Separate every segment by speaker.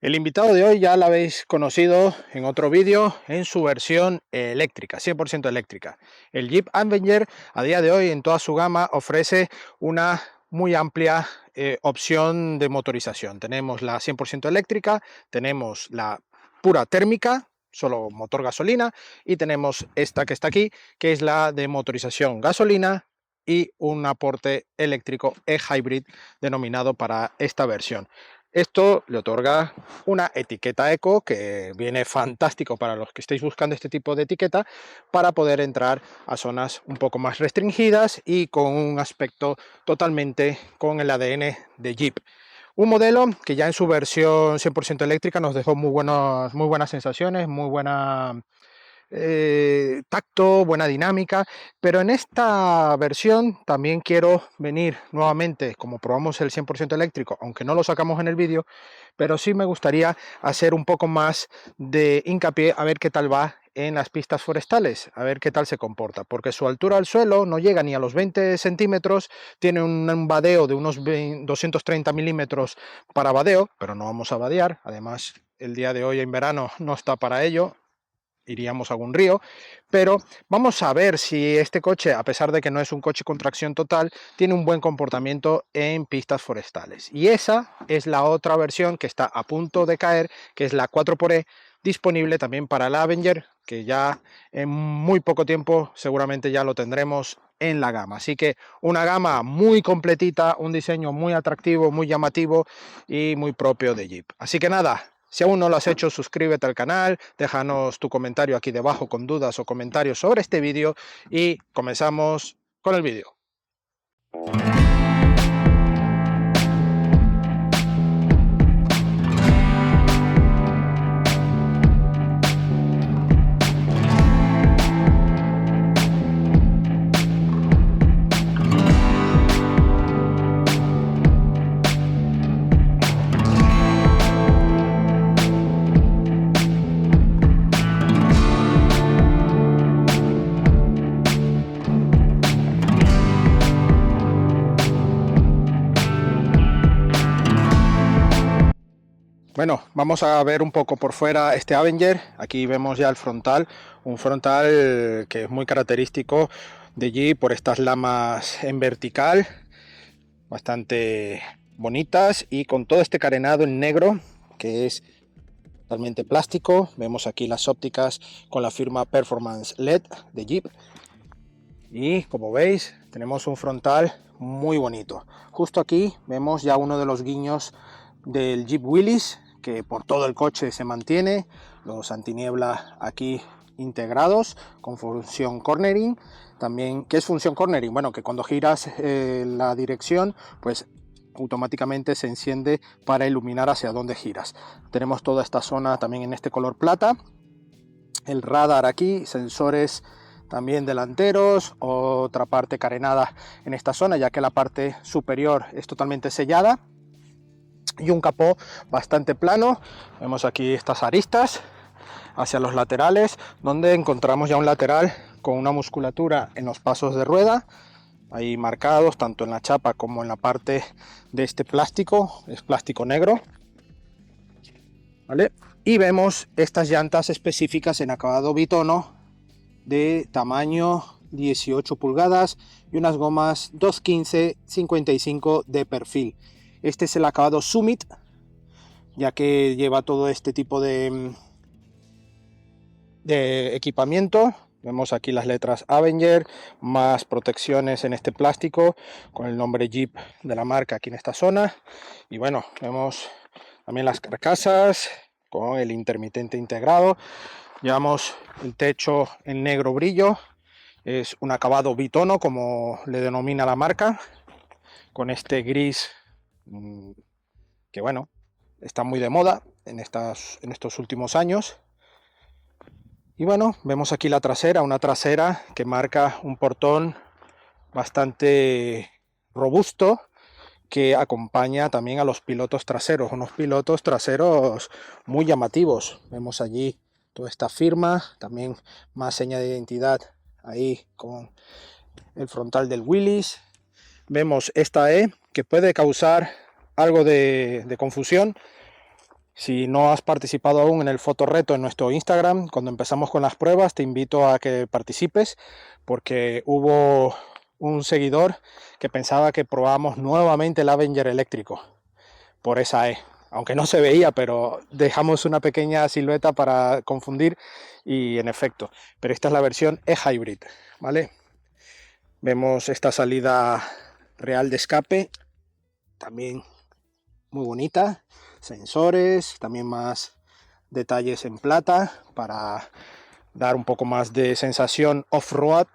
Speaker 1: El invitado de hoy ya lo habéis conocido en otro vídeo en su versión eléctrica, 100% eléctrica. El Jeep Avenger a día de hoy en toda su gama ofrece una muy amplia opción de motorización. Tenemos la 100% eléctrica, tenemos la pura térmica, solo motor gasolina, y tenemos esta que está aquí, que es la de motorización gasolina y un aporte eléctrico e-hybrid denominado para esta versión. Esto le otorga una etiqueta eco que viene fantástico para los que estéis buscando este tipo de etiqueta para poder entrar a zonas un poco más restringidas y con un aspecto totalmente con el ADN de Jeep. Un modelo que ya en su versión 100% eléctrica nos dejó muy buenas sensaciones, muy buena tacto, buena dinámica, pero en esta versión también quiero venir nuevamente, como probamos el 100% eléctrico, aunque no lo sacamos en el vídeo, pero sí me gustaría hacer un poco más de hincapié a ver qué tal va en las pistas forestales, a ver qué tal se comporta, porque su altura al suelo no llega ni a los 20 centímetros, tiene un vadeo de unos 230 milímetros para vadeo, pero no vamos a vadear, además el día de hoy en verano no está para ello, iríamos a algún río, pero vamos a ver si este coche, a pesar de que no es un coche con tracción total, tiene un buen comportamiento en pistas forestales. Y esa es la otra versión que está a punto de caer, que es la 4xE, disponible también para el Avenger, que ya en muy poco tiempo seguramente ya lo tendremos en la gama. Así que una gama muy completita, un diseño muy atractivo, muy llamativo y muy propio de Jeep. Así que nada, si aún no lo has hecho, suscríbete al canal, déjanos tu comentario aquí debajo con dudas o comentarios sobre este vídeo y comenzamos con el vídeo. Bueno, vamos a ver un poco por fuera este Avenger. Aquí vemos ya el frontal, un frontal que es muy característico de Jeep por estas lamas en vertical, bastante bonitas y con todo este carenado en negro que es totalmente plástico. Vemos aquí las ópticas con la firma Performance LED de Jeep y como veis tenemos un frontal muy bonito. Justo aquí vemos ya uno de los guiños del Jeep Willys, que por todo el coche se mantiene, los antiniebla aquí integrados con función cornering. También, ¿qué es función cornering? Bueno, que cuando giras la dirección, pues automáticamente se enciende para iluminar hacia donde giras. Tenemos toda esta zona también en este color plata, el radar aquí, sensores también delanteros, otra parte carenada en esta zona ya que la parte superior es totalmente sellada y un capó bastante plano. Vemos aquí estas aristas hacia los laterales donde encontramos ya un lateral con una musculatura en los pasos de rueda ahí marcados tanto en la chapa como en la parte de este plástico, es plástico negro, ¿vale? Y vemos estas llantas específicas en acabado bitono de tamaño 18 pulgadas y unas gomas 215-55 de perfil. Este es el acabado Summit, ya que lleva todo este tipo de equipamiento. Vemos aquí las letras Avenger, más protecciones en este plástico con el nombre Jeep de la marca aquí en esta zona. Y bueno, vemos también las carcasas con el intermitente integrado. Llevamos el techo en negro brillo, es un acabado bitono como le denomina la marca, con este gris que bueno, está muy de moda en estos últimos años. Y bueno, vemos aquí la trasera, una trasera que marca un portón bastante robusto que acompaña también a los pilotos traseros, unos pilotos traseros muy llamativos. Vemos allí toda esta firma, también más seña de identidad ahí con el frontal del Willys. Vemos esta E que puede causar algo de confusión Si no has participado aún en el fotorreto en nuestro Instagram, cuando empezamos con las pruebas, te invito a que participes porque hubo un seguidor que pensaba que probamos nuevamente el Avenger eléctrico por esa E. Aunque no se veía, pero dejamos una pequeña silueta para confundir y en efecto. Pero esta es la versión E-Hybrid, ¿vale? Vemos esta salida real de escape, también muy bonita. Sensores, también más detalles en plata para dar un poco más de sensación off-road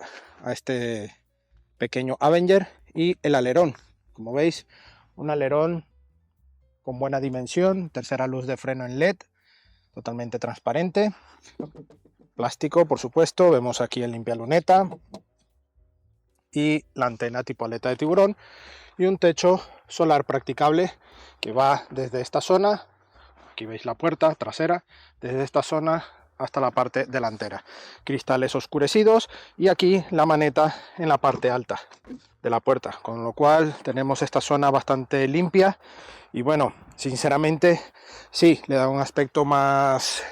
Speaker 1: a este pequeño Avenger. Y el alerón, como veis, un alerón con buena dimensión, tercera luz de freno en LED, totalmente transparente, plástico por supuesto, vemos aquí el limpialuneta y la antena tipo aleta de tiburón y un techo solar practicable que va desde esta zona, aquí veis la puerta trasera, desde esta zona hasta la parte delantera, cristales oscurecidos y aquí la maneta en la parte alta de la puerta, con lo cual tenemos esta zona bastante limpia y bueno, sinceramente sí, le da un aspecto más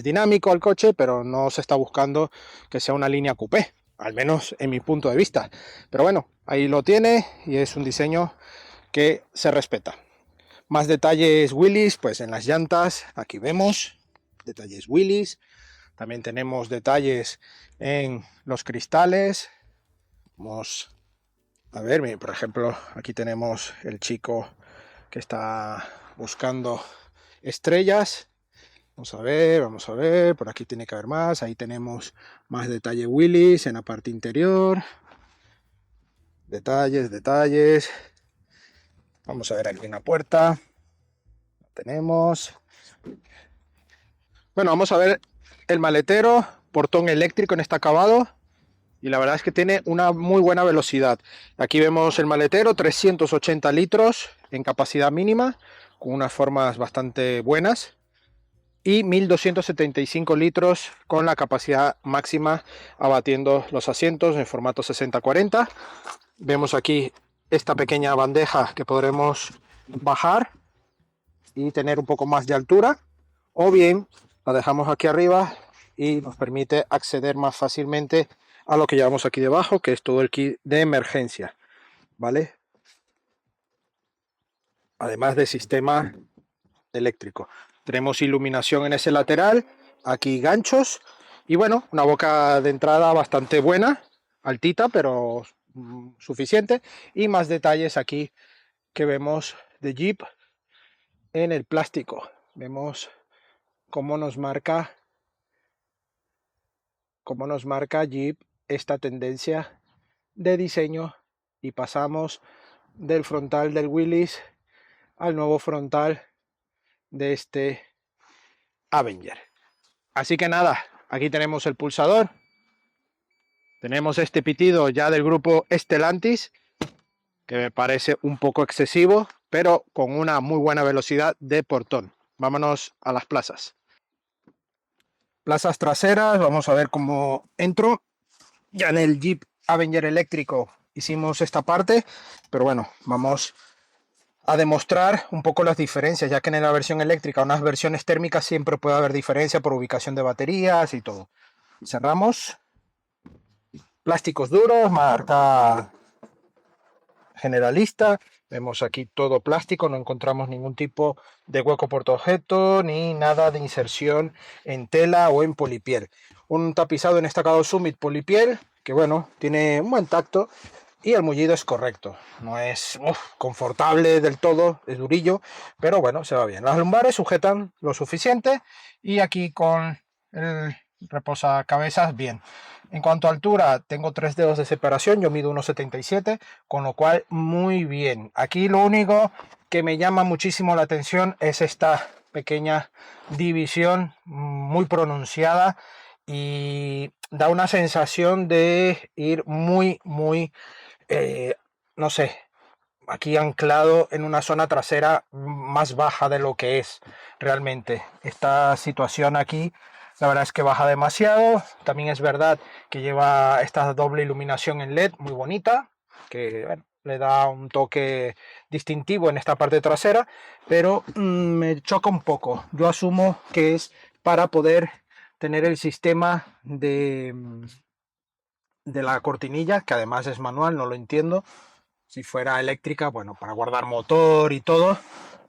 Speaker 1: dinámico al coche, pero no se está buscando que sea una línea coupé, al menos en mi punto de vista, pero bueno, ahí lo tiene y es un diseño que se respeta. Más detalles Willys, pues en las llantas, aquí vemos detalles Willys, también tenemos detalles en los cristales. Vamos a ver, por ejemplo, aquí tenemos el chico que está buscando estrellas. Vamos a ver, por aquí tiene que haber más, ahí tenemos más detalle Willys en la parte interior. Detalles. Vamos a ver aquí una puerta. La tenemos. Bueno, vamos a ver el maletero, portón eléctrico en este acabado y la verdad es que tiene una muy buena velocidad. Aquí vemos el maletero, 380 litros en capacidad mínima, con unas formas bastante buenas y 1275 litros con la capacidad máxima abatiendo los asientos en formato 60-40. Vemos aquí esta pequeña bandeja que podremos bajar y tener un poco más de altura, o bien la dejamos aquí arriba y nos permite acceder más fácilmente a lo que llevamos aquí debajo, que es todo el kit de emergencia, ¿vale? Además de sistema eléctrico. Tenemos iluminación en ese lateral, aquí ganchos y bueno, una boca de entrada bastante buena, altita pero suficiente, y más detalles aquí que vemos de Jeep en el plástico. Vemos cómo nos marca Jeep esta tendencia de diseño y pasamos del frontal del Willys al nuevo frontal de este Avenger. Así que nada, aquí tenemos el pulsador, tenemos este pitido ya del grupo Stellantis que me parece un poco excesivo, pero con una muy buena velocidad de portón. Vámonos a las plazas. Plazas traseras, vamos a ver cómo entro. Ya en el Jeep Avenger eléctrico hicimos esta parte, pero bueno, vamos a demostrar un poco las diferencias, ya que en la versión eléctrica, unas versiones térmicas siempre puede haber diferencia por ubicación de baterías y todo. Cerramos. Plásticos duros, marca generalista. Vemos aquí todo plástico, no encontramos ningún tipo de hueco portaobjeto ni nada de inserción en tela o en polipiel. Un tapizado en estacado Summit polipiel que bueno, tiene un buen tacto y el mullido es correcto. No es confortable del todo, es durillo, pero bueno, se va bien. Las lumbares sujetan lo suficiente y aquí con el reposacabezas bien. En cuanto a altura, tengo 3 dedos de separación, yo mido 1,77, con lo cual muy bien. Aquí lo único que me llama muchísimo la atención es esta pequeña división muy pronunciada y da una sensación de ir muy, no sé, aquí anclado en una zona trasera más baja de lo que es realmente. Esta situación aquí la verdad es que baja demasiado. También es verdad que lleva esta doble iluminación en LED muy bonita, que bueno, le da un toque distintivo en esta parte trasera, pero me choca un poco. Yo asumo que es para poder tener el sistema de la cortinilla, que además es manual, no lo entiendo. Si fuera eléctrica, bueno, para guardar motor y todo,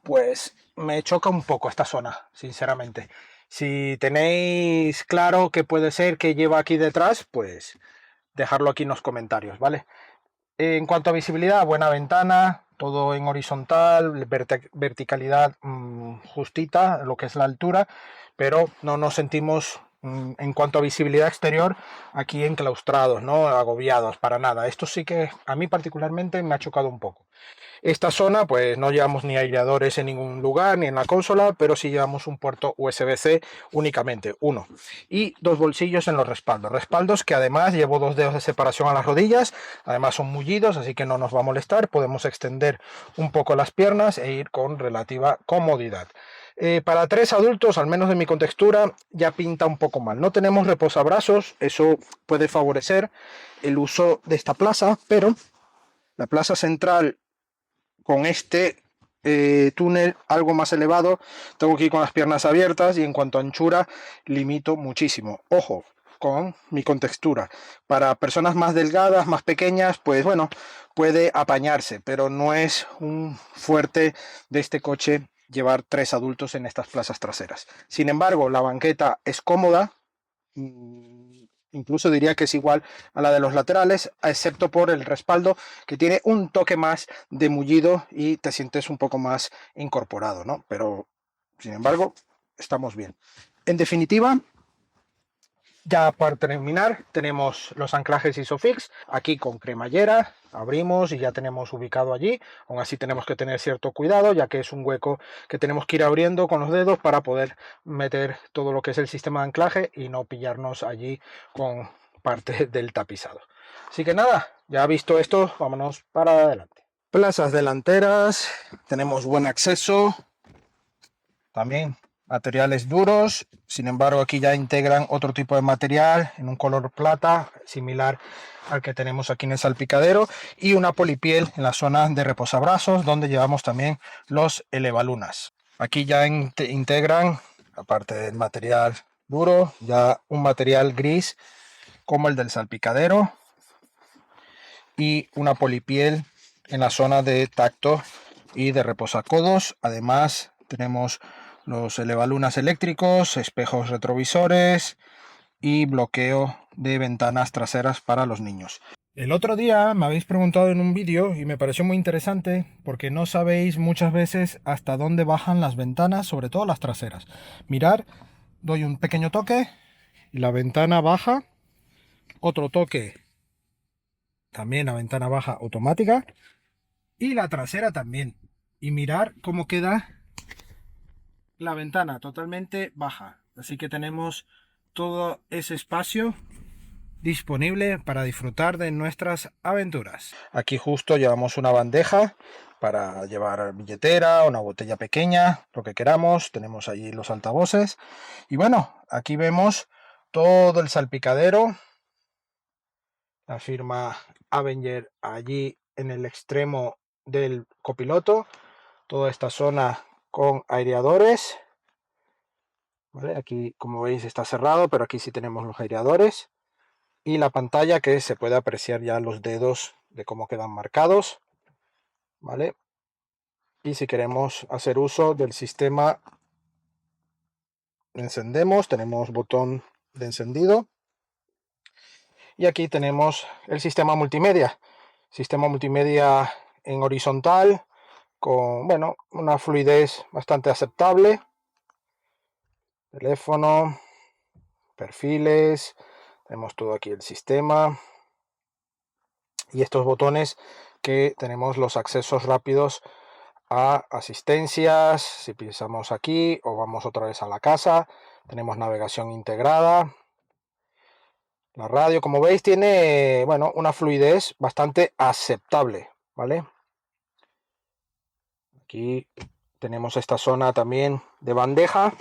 Speaker 1: pues me choca un poco esta zona, sinceramente. Si tenéis claro qué puede ser que lleva aquí detrás, pues dejarlo aquí en los comentarios, ¿vale? En cuanto a visibilidad, buena ventana, todo en horizontal, verticalidad justita, lo que es la altura, pero no nos sentimos en cuanto a visibilidad exterior aquí enclaustrados, ¿no? Agobiados, para nada. Esto sí que a mí particularmente me ha chocado un poco. Esta zona, pues no llevamos ni aireadores en ningún lugar, ni en la consola, pero sí llevamos un puerto USB-C únicamente, uno. Y dos bolsillos en los respaldos. Respaldos que además llevo 2 dedos de separación a las rodillas, además son mullidos, así que no nos va a molestar. Podemos extender un poco las piernas e ir con relativa comodidad. Para 3 adultos, al menos de mi contextura, ya pinta un poco mal. No tenemos reposabrazos, eso puede favorecer el uso de esta plaza, pero la plaza central con este túnel algo más elevado, tengo que ir con las piernas abiertas y en cuanto a anchura limito muchísimo. Ojo con mi contextura. Para personas más delgadas, más pequeñas, pues bueno, puede apañarse, pero no es un fuerte de este coche llevar 3 adultos en estas plazas traseras. Sin embargo, la banqueta es cómoda, incluso diría que es igual a la de los laterales, excepto por el respaldo, que tiene un toque más de mullido y te sientes un poco más incorporado, ¿no? Pero, sin embargo, estamos bien. En definitiva, ya para terminar, tenemos los anclajes Isofix, aquí con cremallera, abrimos y ya tenemos ubicado allí. Aún así tenemos que tener cierto cuidado, ya que es un hueco que tenemos que ir abriendo con los dedos para poder meter todo lo que es el sistema de anclaje y no pillarnos allí con parte del tapizado. Así que nada, ya visto esto, vámonos para adelante. Plazas delanteras, tenemos buen acceso, también materiales duros, sin embargo aquí ya integran otro tipo de material en un color plata similar al que tenemos aquí en el salpicadero y una polipiel en la zona de reposabrazos donde llevamos también los elevalunas. Aquí ya integran, aparte del material duro, ya un material gris como el del salpicadero y una polipiel en la zona de tacto y de reposacodos. Además tenemos los elevalunas eléctricos, espejos retrovisores y bloqueo de ventanas traseras para los niños. El otro día me habéis preguntado en un vídeo y me pareció muy interesante porque no sabéis muchas veces hasta dónde bajan las ventanas, sobre todo las traseras. Mirar, doy un pequeño toque y la ventana baja, otro toque, también la ventana baja automática y la trasera también. Y mirar cómo queda la ventana totalmente baja, así que tenemos todo ese espacio disponible para disfrutar de nuestras aventuras. Aquí justo llevamos una bandeja para llevar billetera, una botella pequeña, lo que queramos. Tenemos allí los altavoces y bueno, aquí vemos todo el salpicadero, la firma Avenger allí en el extremo del copiloto, toda esta zona con aireadores. ¿Vale? Aquí, como veis, está cerrado, pero aquí sí tenemos los aireadores. Y la pantalla que se puede apreciar ya los dedos de cómo quedan marcados. ¿Vale? Y si queremos hacer uso del sistema, encendemos, tenemos botón de encendido. Y aquí tenemos el sistema multimedia. Sistema multimedia en horizontal, con, bueno, una fluidez bastante aceptable. Teléfono, perfiles, tenemos todo aquí el sistema y estos botones que tenemos los accesos rápidos a asistencias. Si pisamos aquí o vamos otra vez a la casa, tenemos navegación integrada. La radio, como veis, tiene, bueno, una fluidez bastante aceptable, ¿vale? Aquí tenemos esta zona también de bandeja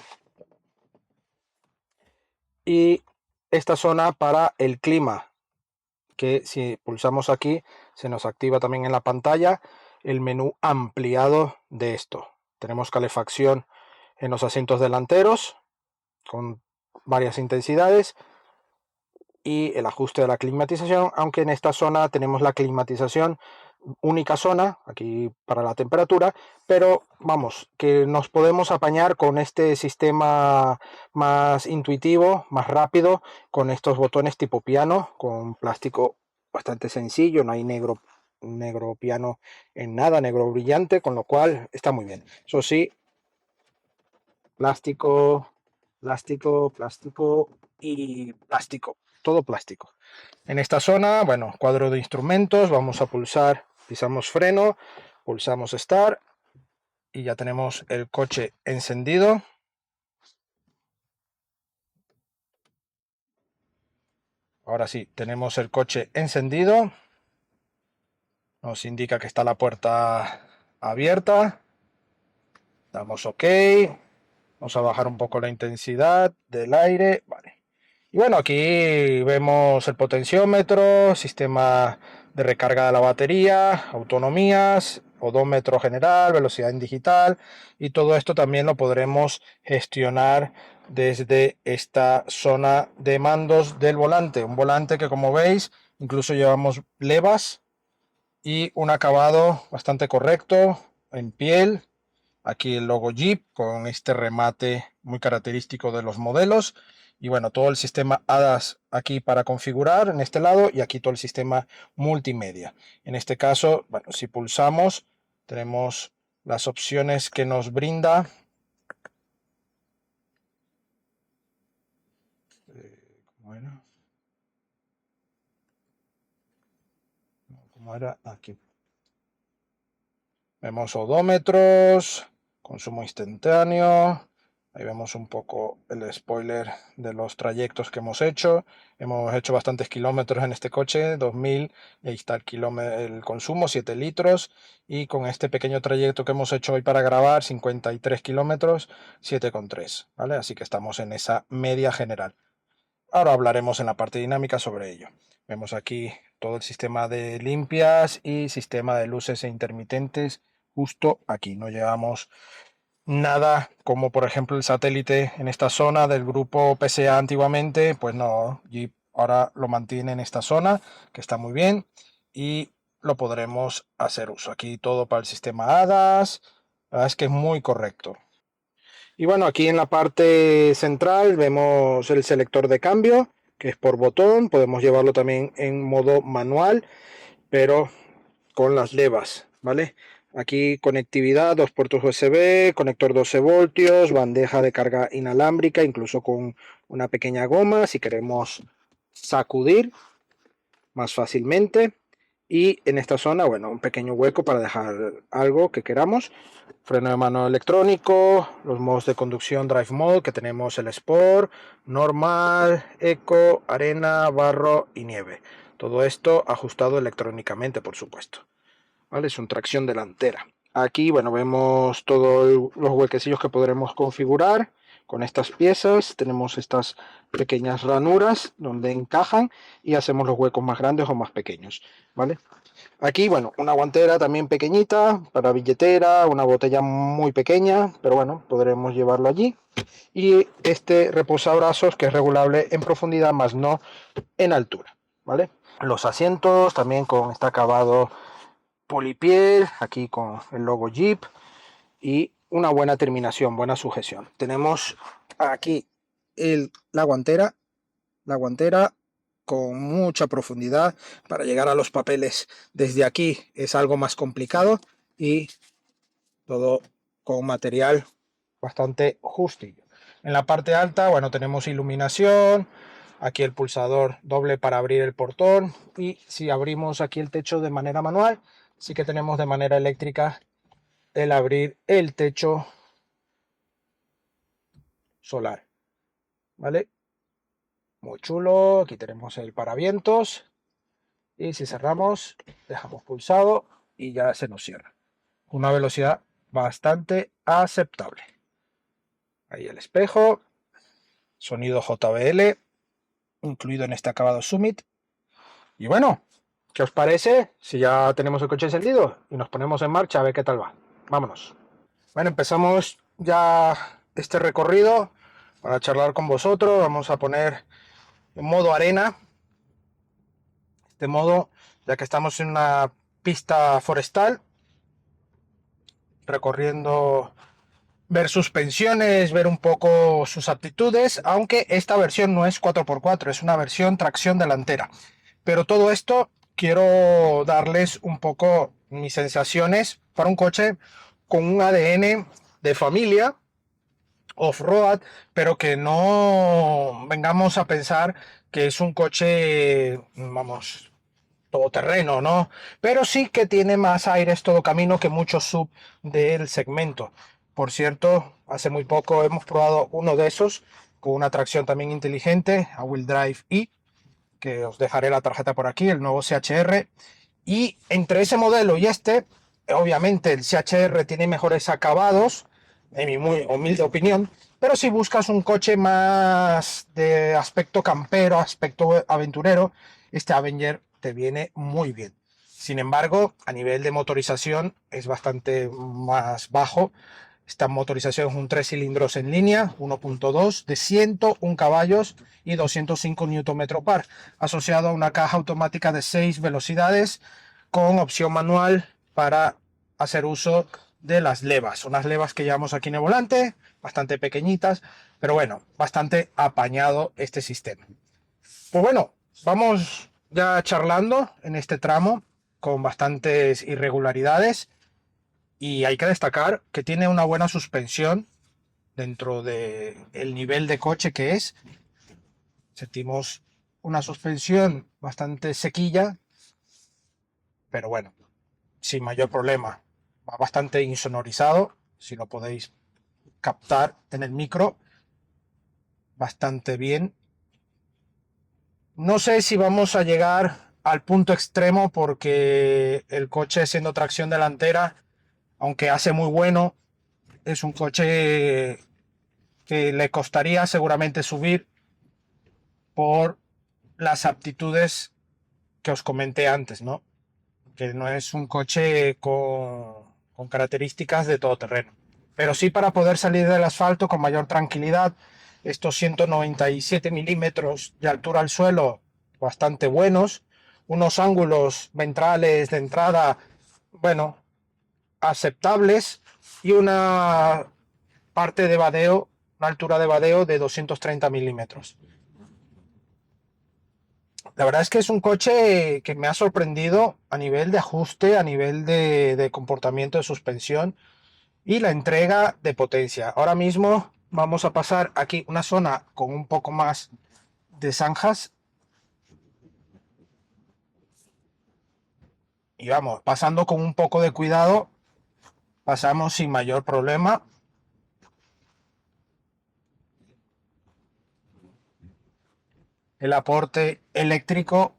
Speaker 1: y esta zona para el clima, que si pulsamos aquí se nos activa también en la pantalla el menú ampliado de esto. Tenemos calefacción en los asientos delanteros con varias intensidades y el ajuste de la climatización, aunque en esta zona tenemos la climatización única zona aquí para la temperatura, pero vamos, que nos podemos apañar con este sistema más intuitivo, más rápido, con estos botones tipo piano, con plástico bastante sencillo, no hay negro piano en nada, negro brillante, con lo cual está muy bien. Eso sí, plástico, plástico, plástico y plástico, todo plástico. En esta zona, bueno, cuadro de instrumentos, vamos a pulsar, pisamos freno, pulsamos Start y ya tenemos el coche encendido. Ahora sí, tenemos el coche encendido. Nos indica que está la puerta abierta. Damos OK. Vamos a bajar un poco la intensidad del aire. Vale. Y bueno, aquí vemos el potenciómetro, sistema de recarga de la batería, autonomías, odómetro general, velocidad en digital, y todo esto también lo podremos gestionar desde esta zona de mandos del volante. Un volante que, como veis, incluso llevamos levas y un acabado bastante correcto en piel. Aquí el logo Jeep con este remate muy característico de los modelos. Y bueno, todo el sistema ADAS aquí para configurar en este lado y aquí todo el sistema multimedia. En este caso, bueno, si pulsamos, tenemos las opciones que nos brinda. ¿Cómo era? ¿Cómo era? Aquí. Vemos odómetros, consumo instantáneo. Ahí vemos un poco el spoiler de los trayectos que hemos hecho. Hemos hecho bastantes kilómetros en este coche, 2000, y ahí está el consumo, 7 litros. Y con este pequeño trayecto que hemos hecho hoy para grabar, 53 kilómetros, 7,3, ¿vale? Así que estamos en esa media general. Ahora hablaremos en la parte dinámica sobre ello. Vemos aquí todo el sistema de limpias y sistema de luces e intermitentes justo aquí. No llevamos nada como por ejemplo el satélite en esta zona del grupo PSA antiguamente, pues no, Jeep ahora lo mantiene en esta zona, que está muy bien, y lo podremos hacer uso. Aquí todo para el sistema ADAS, la verdad es que es muy correcto. Y bueno, aquí en la parte central vemos el selector de cambio, que es por botón, podemos llevarlo también en modo manual, pero con las levas, ¿vale? Aquí conectividad, dos puertos USB, conector 12 voltios, bandeja de carga inalámbrica, incluso con una pequeña goma si queremos sacudir más fácilmente. Y en esta zona, bueno, un pequeño hueco para dejar algo que queramos. Freno de mano electrónico, los modos de conducción Drive Mode, que tenemos el Sport, Normal, Eco, Arena, Barro y Nieve. Todo esto ajustado electrónicamente, por supuesto. ¿Vale? Es una tracción delantera. Aquí, bueno, vemos todos los huequecillos que podremos configurar con estas piezas. Tenemos estas pequeñas ranuras donde encajan y hacemos los huecos más grandes o más pequeños, ¿vale? Aquí, bueno, una guantera también pequeñita para billetera, una botella muy pequeña, pero bueno, podremos llevarlo allí. Y este reposabrazos que es regulable en profundidad, más no en altura, ¿vale? Los asientos también con este acabado polipiel, aquí con el logo Jeep y una buena terminación, buena sujeción. Tenemos aquí la guantera con mucha profundidad para llegar a los papeles. Desde aquí es algo más complicado y todo con material bastante justillo. En la parte alta, bueno, tenemos iluminación, aquí el pulsador doble para abrir el portón, y si abrimos aquí el techo de manera manual, sí que tenemos de manera eléctrica el abrir el techo solar, ¿vale? Muy chulo. Aquí tenemos el paravientos y si cerramos, dejamos pulsado y ya se nos cierra. Una velocidad bastante aceptable. Ahí el espejo, sonido JBL, incluido en este acabado Summit. Y bueno, ¿Qué os parece si ya tenemos el coche encendido y nos ponemos en marcha a ver qué tal va? Vámonos. Bueno, empezamos ya este recorrido para charlar con vosotros. Vamos a poner en modo arena. Este modo, ya que estamos en una pista forestal, recorriendo, ver suspensiones, ver un poco sus aptitudes, aunque esta versión no es 4x4, es una versión tracción delantera. Pero todo esto quiero darles un poco mis sensaciones para un coche con un ADN de familia, off-road, pero que no vengamos a pensar que es un coche, vamos, todoterreno, ¿no? Pero sí que tiene más aires todo camino que muchos sub del segmento. Por cierto, hace muy poco hemos probado uno de esos con una tracción también inteligente, a Wheel Drive E, que os dejaré la tarjeta por aquí, el nuevo CHR. Y entre ese modelo y este, obviamente el CHR tiene mejores acabados, en mi muy humilde opinión, pero si buscas un coche más de aspecto campero, aspecto aventurero, este Avenger te viene muy bien. Sin embargo, a nivel de motorización es bastante más bajo. Esta motorización es un 3 cilindros en línea, 1.2 de 101 caballos y 205 Nm par, asociado a una caja automática de 6 velocidades con opción manual para hacer uso de las levas. Unas levas que llevamos aquí en el volante, bastante pequeñitas, pero bueno, bastante apañado este sistema. Pues bueno, vamos ya charlando en este tramo con bastantes irregularidades y hay que destacar que tiene una buena suspensión dentro del nivel de coche que es. Sentimos una suspensión bastante sequilla, pero bueno, sin mayor problema. Va bastante insonorizado, si lo podéis captar en el micro, bastante bien. No sé si vamos a llegar al punto extremo porque el coche, siendo tracción delantera, aunque hace muy bueno, es un coche que le costaría seguramente subir por las aptitudes que os comenté antes, ¿no? Que no es un coche con características de todoterreno. Pero sí para poder salir del asfalto con mayor tranquilidad. Estos 197 milímetros de altura al suelo, bastante buenos. Unos ángulos ventrales de entrada, bueno, aceptables. Y una parte de vadeo, una altura de vadeo de 230 milímetros. La verdad es que es un coche que me ha sorprendido a nivel de ajuste, a nivel de comportamiento de suspensión y la entrega de potencia. Ahora mismo vamos a pasar aquí una zona con un poco más de zanjas y vamos, pasando con un poco de cuidado, pasamos sin mayor problema. El aporte eléctrico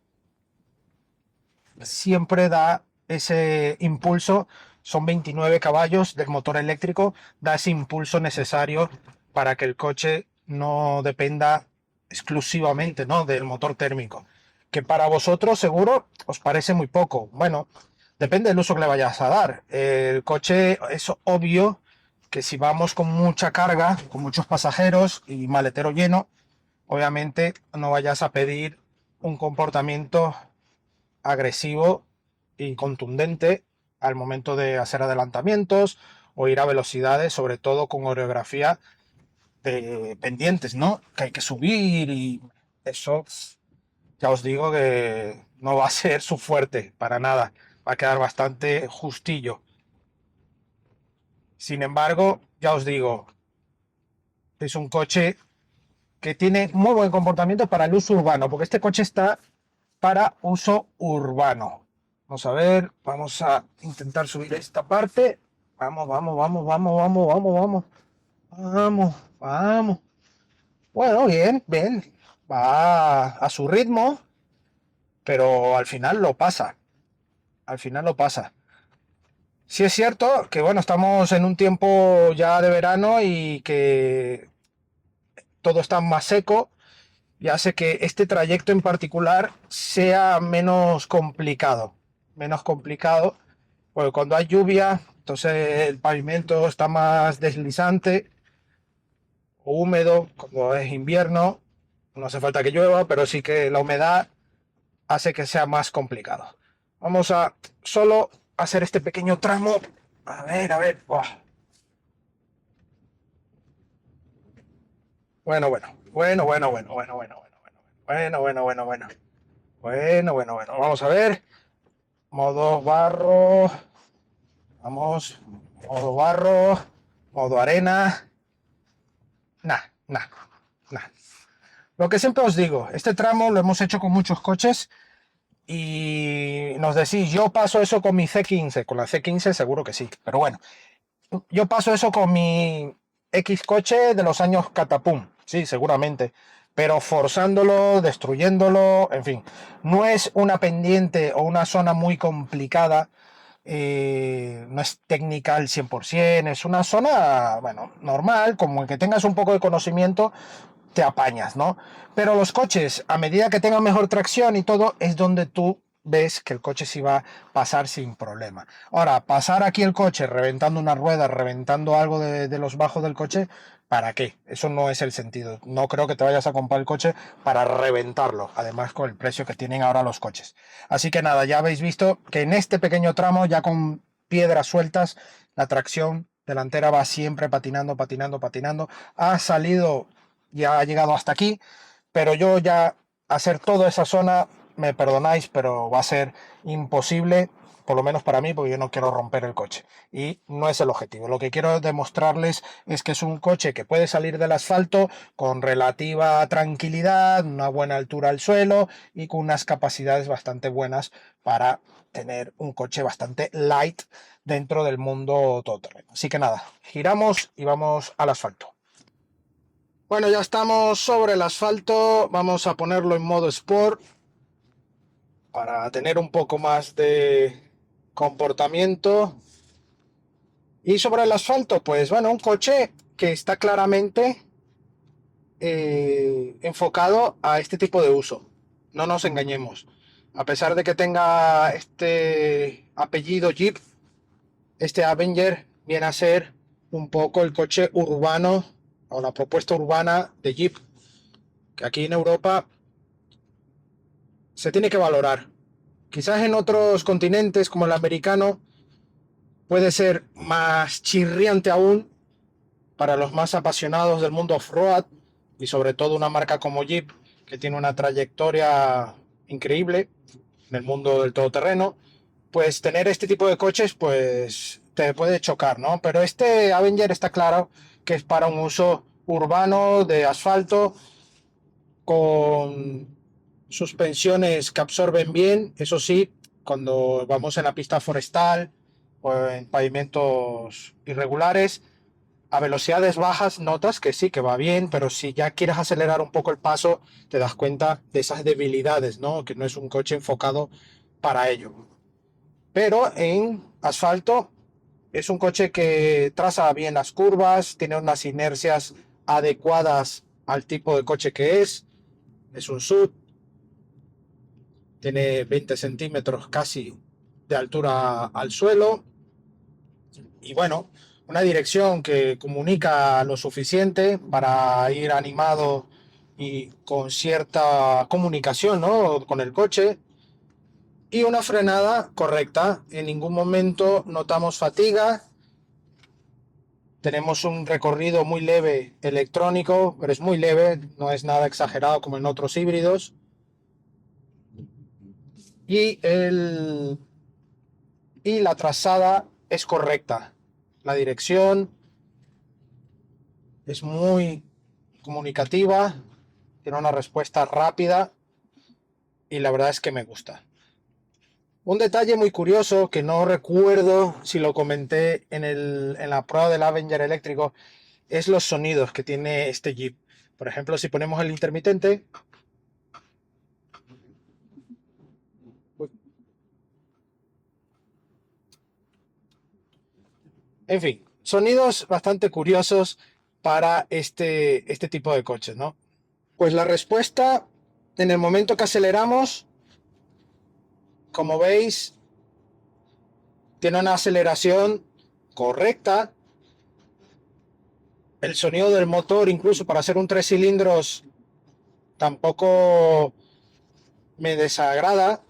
Speaker 1: siempre da ese impulso, son 29 caballos del motor eléctrico, da ese impulso necesario para que el coche no dependa exclusivamente, ¿no?, del motor térmico, que para vosotros seguro os parece muy poco. Bueno, depende del uso que le vayas a dar. El coche es obvio que si vamos con mucha carga, con muchos pasajeros y maletero lleno, obviamente no vayas a pedir un comportamiento agresivo y contundente al momento de hacer adelantamientos o ir a velocidades, sobre todo con coreografía de pendientes, ¿no? Que hay que subir y eso, ya os digo que no va a ser su fuerte para nada. Va a quedar bastante justillo. Sin embargo, ya os digo, es un coche que tiene muy buen comportamiento para el uso urbano, porque este coche está para uso urbano. Vamos a ver, vamos a intentar subir esta parte. Vamos, vamos, vamos, vamos, vamos, vamos, vamos. Vamos, vamos. Bueno, bien, bien. Va a su ritmo, pero al final lo pasa. Al final lo pasa. Sí es cierto que, bueno, estamos en un tiempo ya de verano y que todo está más seco y hace que este trayecto en particular sea menos complicado. Menos complicado, porque cuando hay lluvia, entonces el pavimento está más deslizante o húmedo, como es invierno, no hace falta que llueva, pero sí que la humedad hace que sea más complicado. Vamos a solo hacer este pequeño tramo. A ver. Buah. Bueno. Vamos a ver. Modo barro. Vamos. Modo barro. Modo arena. Nah, nah, nah. Lo que siempre os digo, este tramo lo hemos hecho con muchos coches y nos decís, yo paso eso con mi C15, con la C15 seguro que sí, pero bueno, yo paso eso con mi X coche de los años catapum, sí, seguramente, pero forzándolo, destruyéndolo, en fin, no es una pendiente o una zona muy complicada, no es técnica al 100%, es una zona, bueno, normal, como que tengas un poco de conocimiento, te apañas, ¿no? Pero los coches, a medida que tengan mejor tracción y todo, es donde tú ves que el coche sí va a pasar sin problema. Ahora, pasar aquí el coche reventando una rueda, reventando algo de los bajos del coche, ¿para qué? Eso no es el sentido. No creo que te vayas a comprar el coche para reventarlo, además con el precio que tienen ahora los coches. Así que nada, ya habéis visto que en este pequeño tramo, ya con piedras sueltas, la tracción delantera va siempre patinando. Ha salido, ya ha llegado hasta aquí, pero yo ya hacer toda esa zona, me perdonáis, pero va a ser imposible, por lo menos para mí, porque yo no quiero romper el coche. Y no es el objetivo. Lo que quiero demostrarles es que es un coche que puede salir del asfalto con relativa tranquilidad, una buena altura al suelo y con unas capacidades bastante buenas para tener un coche bastante light dentro del mundo todoterreno. Así que nada, giramos y vamos al asfalto. Bueno, ya estamos sobre el asfalto, vamos a ponerlo en modo Sport para tener un poco más de comportamiento. Y sobre el asfalto, pues bueno, un coche que está claramente enfocado a este tipo de uso. No nos engañemos. A pesar de que tenga este apellido Jeep, este Avenger viene a ser un poco el coche urbano o la propuesta urbana de Jeep, que aquí en Europa se tiene que valorar. Quizás en otros continentes como el americano puede ser más chirriante aún para los más apasionados del mundo off-road y sobre todo una marca como Jeep que tiene una trayectoria increíble en el mundo del todoterreno, pues tener este tipo de coches pues te puede chocar, ¿no? Pero este Avenger está claro que es para un uso urbano de asfalto con suspensiones que absorben bien, eso sí, cuando vamos en la pista forestal o en pavimentos irregulares, a velocidades bajas notas que sí, que va bien, pero si ya quieres acelerar un poco el paso, te das cuenta de esas debilidades, ¿no? Que no es un coche enfocado para ello. Pero en asfalto es un coche que traza bien las curvas, tiene unas inercias adecuadas al tipo de coche que es un SUV, tiene 20 centímetros casi de altura al suelo y bueno, una dirección que comunica lo suficiente para ir animado y con cierta comunicación, ¿no? Con el coche y una frenada correcta. En ningún momento notamos fatiga. Tenemos un recorrido muy leve electrónico, pero es muy leve, no es nada exagerado como en otros híbridos. Y la trazada es correcta. La dirección es muy comunicativa, tiene una respuesta rápida y la verdad es que me gusta. Un detalle muy curioso que no recuerdo si lo comenté en la prueba del Avenger eléctrico es los sonidos que tiene este Jeep. Por ejemplo, si ponemos el intermitente, en fin, sonidos bastante curiosos para este tipo de coches, ¿no? Pues la respuesta, en el momento que aceleramos, como veis, tiene una aceleración correcta. El sonido del motor, incluso para hacer un 3 cilindros, tampoco me desagrada.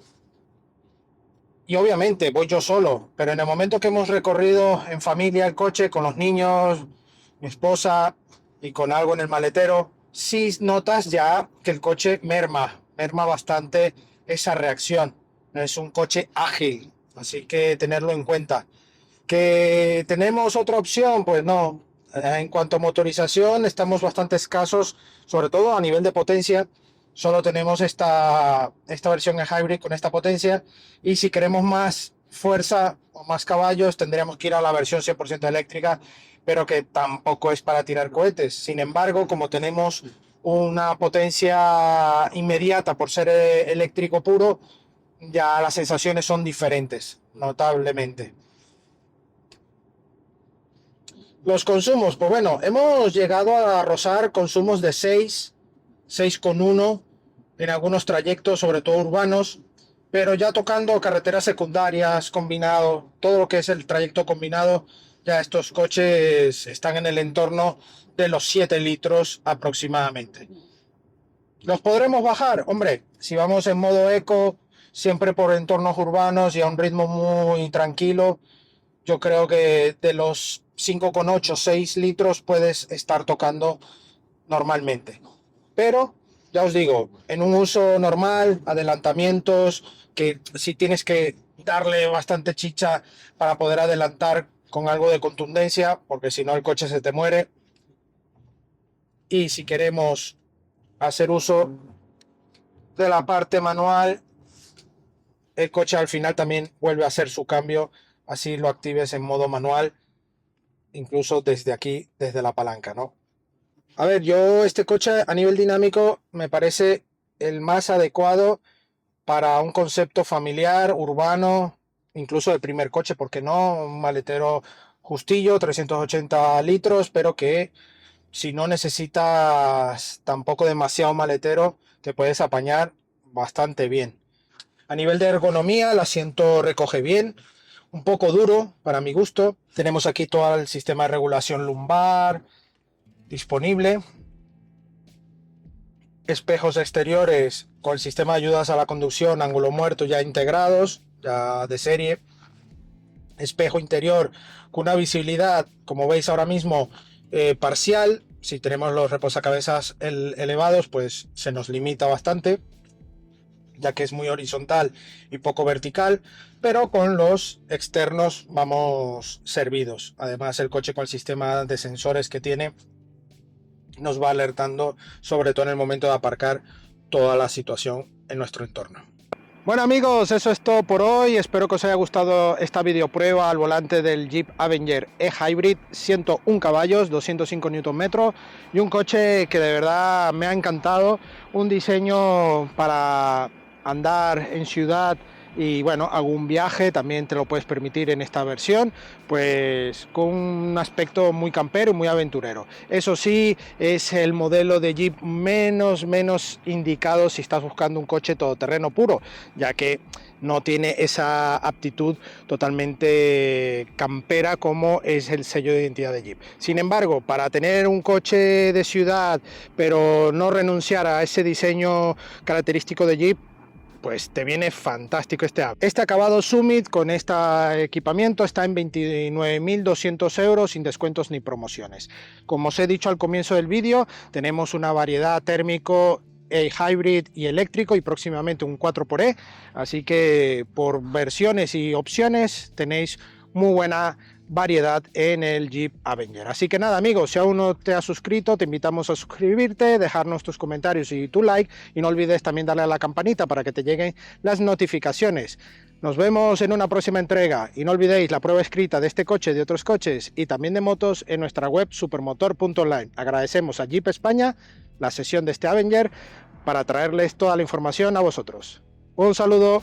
Speaker 1: Y obviamente voy yo solo, pero en el momento que hemos recorrido en familia el coche con los niños, mi esposa y con algo en el maletero, sí notas ya que el coche merma bastante esa reacción. No es un coche ágil, así que tenerlo en cuenta. ¿Que tenemos otra opción? Pues no. En cuanto a motorización, estamos bastante escasos, sobre todo a nivel de potencia. Solo tenemos esta versión en hybrid con esta potencia. Y si queremos más fuerza o más caballos, tendríamos que ir a la versión 100% eléctrica, pero que tampoco es para tirar cohetes. Sin embargo, como tenemos una potencia inmediata por ser eléctrico puro, ya las sensaciones son diferentes, notablemente. Los consumos, pues bueno, hemos llegado a rozar consumos de 6,1 en algunos trayectos, sobre todo urbanos, pero ya tocando carreteras secundarias, combinado, todo lo que es el trayecto combinado, ya estos coches están en el entorno de los 7 litros aproximadamente. ¿Los podremos bajar? Hombre, si vamos en modo eco, siempre por entornos urbanos y a un ritmo muy tranquilo, yo creo que de los 5,8, 6 litros puedes estar tocando normalmente. Pero, ya os digo, en un uso normal, adelantamientos, que si tienes que darle bastante chicha para poder adelantar con algo de contundencia, porque si no el coche se te muere. Y si queremos hacer uso de la parte manual, el coche al final también vuelve a hacer su cambio, así lo actives en modo manual, incluso desde aquí, desde la palanca, ¿no? A ver, yo este coche a nivel dinámico me parece el más adecuado para un concepto familiar, urbano, incluso el primer coche, porque no, un maletero justillo, 380 litros, pero que si no necesitas tampoco demasiado maletero, te puedes apañar bastante bien. A nivel de ergonomía, el asiento recoge bien, un poco duro para mi gusto. Tenemos aquí todo el sistema de regulación lumbar disponible. Espejos exteriores con el sistema de ayudas a la conducción, ángulo muerto ya integrados, ya de serie. Espejo interior con una visibilidad, como veis ahora mismo, parcial. Si tenemos los reposacabezas elevados, pues se nos limita bastante, ya que es muy horizontal y poco vertical, pero con los externos vamos servidos. Además, el coche con el sistema de sensores que tiene nos va alertando, sobre todo en el momento de aparcar, toda la situación en nuestro entorno. Bueno amigos, eso es todo por hoy. Espero que os haya gustado esta videoprueba al volante del Jeep Avenger e-Hybrid, 101 caballos, 205 Nm y un coche que de verdad me ha encantado. Un diseño para andar en ciudad y bueno, algún viaje también te lo puedes permitir en esta versión, pues con un aspecto muy campero y muy aventurero. Eso sí, es el modelo de Jeep menos indicado si estás buscando un coche todoterreno puro, ya que no tiene esa aptitud totalmente campera como es el sello de identidad de Jeep. Sin embargo, para tener un coche de ciudad pero no renunciar a ese diseño característico de Jeep, pues te viene fantástico este acabado Summit con este equipamiento. Está en 29.200 euros sin descuentos ni promociones. Como os he dicho al comienzo del vídeo, tenemos una variedad térmico, hybrid y eléctrico, y próximamente un 4xe, así que por versiones y opciones tenéis muy buena variedad en el Jeep Avenger. Así que nada amigos, si aún no te has suscrito, te invitamos a suscribirte, dejarnos tus comentarios y tu like, y no olvides también darle a la campanita para que te lleguen las notificaciones. Nos vemos en una próxima entrega y no olvidéis la prueba escrita de este coche, de otros coches y también de motos en nuestra web supermotor.online. Agradecemos a Jeep España la sesión de este Avenger para traerles toda la información a vosotros. Un saludo.